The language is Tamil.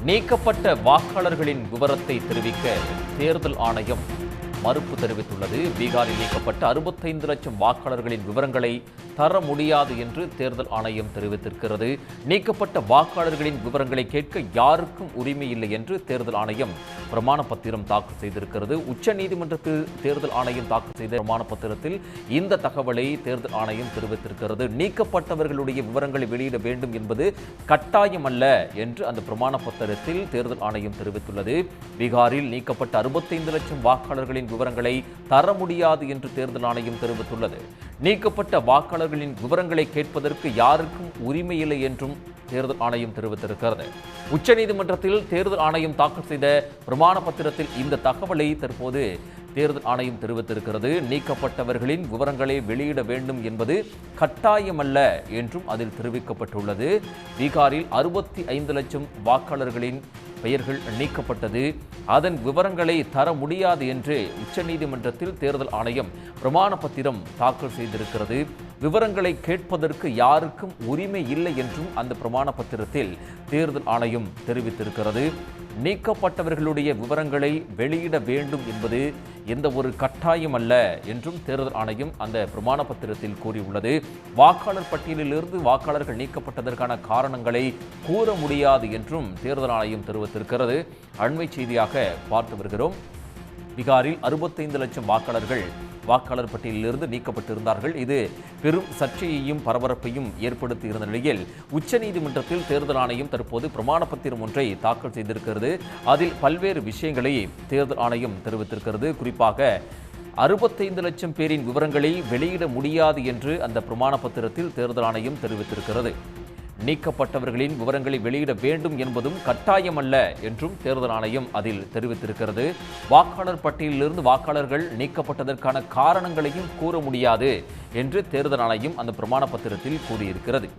நீக்கப்பட்ட வாக்காளர்களின் விவரத்தை தெரிவிக்க தேர்தல் ஆணையம் மறுப்பு தெரிவித்துள்ளது. பீகாரில் நீக்கப்பட்ட 65 லட்சம் வாக்காளர்களின் விவரங்களை தர முடியாது என்று தேர்தல் ஆணையம் தெரிவித்திருக்கிறது. நீக்கப்பட்ட வாக்காளர்களின் விவரங்களை கேட்க யாருக்கும் உரிமை இல்லை என்று தேர்தல் ஆணையம் பிரமாண பத்திரம் தாக்கல் செய்திருக்கிறது. உச்சநீதிமன்றத்தில் தேர்தல் ஆணையம் தாக்கல் செய்த பிரமாண பத்திரத்தில் இந்த தகவலை தேர்தல் ஆணையம் தெரிவித்திருக்கிறது. நீக்கப்பட்டவர்களுடைய விவரங்களை வெளியிட வேண்டும் என்பது கட்டாயமல்ல என்று அந்த பிரமாண பத்திரத்தில் தேர்தல் ஆணையம் தெரிவித்துள்ளது. பீகாரில் நீக்கப்பட்ட 65 லட்சம் வாக்காளர்களின் விவரங்களை தர முடியாது என்று தேர்தல் ஆணையம் தெரிவித்துள்ளது. நீக்கப்பட்ட வாக்காளர்களின் விவரங்களை கேட்பதற்கு யாருக்கும் உரிமை இல்லை என்றும் தேர்தல் ஆணையம் தெரிவித்திருக்கிறது. உச்சநீதிமன்றத்தில் தேர்தல் ஆணையம் தாக்கல் செய்த பிரமாண பத்திரத்தில் இந்த தகவலை தற்போது தேர்தல் ஆணையம் தெரிவித்திருக்கிறது. நீக்கப்பட்டவர்களின் விவரங்களை வெளியிட வேண்டும் என்பது கட்டாயமல்ல என்றும் அதில் தெரிவிக்கப்பட்டுள்ளது. பீகாரில் 65 லட்சம் வாக்காளர்களின் பெயர்கள் நீக்கப்பட்டது. அதன் விவரங்களை தர முடியாது என்று உச்சநீதிமன்றத்தில் தேர்தல் ஆணையம் பிரமாண பத்திரம் தாக்கல் செய்திருக்கிறது. விவரங்களை கேட்பதற்கு யாருக்கும் உரிமை இல்லை என்றும் அந்த பிரமாண பத்திரத்தில் தேர்தல் ஆணையம் தெரிவித்திருக்கிறது. நீக்கப்பட்டவர்களுடைய விவரங்களை வெளியிட வேண்டும் என்பது எந்த ஒரு கட்டாயம் அல்ல என்றும் தேர்தல் ஆணையம் அந்த பிரமாண பத்திரத்தில் கூறியுள்ளது. வாக்காளர் பட்டியலிலிருந்து வாக்காளர்கள் நீக்கப்பட்டதற்கான காரணங்களை கூற முடியாது என்றும் தேர்தல் ஆணையம் தெரிவித்திருக்கிறது. அண்மை செய்தியாக பார்த்து வருகிறோம். பீகாரில் 65 லட்சம் வாக்காளர்கள் வாக்காளர் பட்டியலிலிருந்து நீக்கப்பட்டிருந்தார்கள். இது பெரும் சர்ச்சையையும் பரபரப்பையும் ஏற்படுத்தி இருந்த நிலையில் உச்சநீதிமன்றத்தில் தேர்தல் ஆணையம் தற்போது பிரமாண பத்திரம் ஒன்றை தாக்கல் செய்திருக்கிறது. அதில் பல்வேறு விஷயங்களை தேர்தல் ஆணையம் தெரிவித்திருக்கிறது. குறிப்பாக 65 லட்சம் பேரின் விவரங்களை வெளியிட முடியாது என்று அந்த பிரமாண பத்திரத்தில் தேர்தல் ஆணையம் தெரிவித்திருக்கிறது. நீக்கப்பட்டவர்களின் விவரங்களை வெளியிட வேண்டும் என்பதும் கட்டாயமல்ல என்றும் தேர்தல் ஆணையம் அதில் தெரிவித்திருக்கிறது. வாக்காளர் பட்டியலிலிருந்து வாக்காளர்கள் நீக்கப்பட்டதற்கான காரணங்களையும் கூற முடியாது என்று தேர்தல் ஆணையம் அந்த பிரமாண பத்திரத்தில் கூறியிருக்கிறது.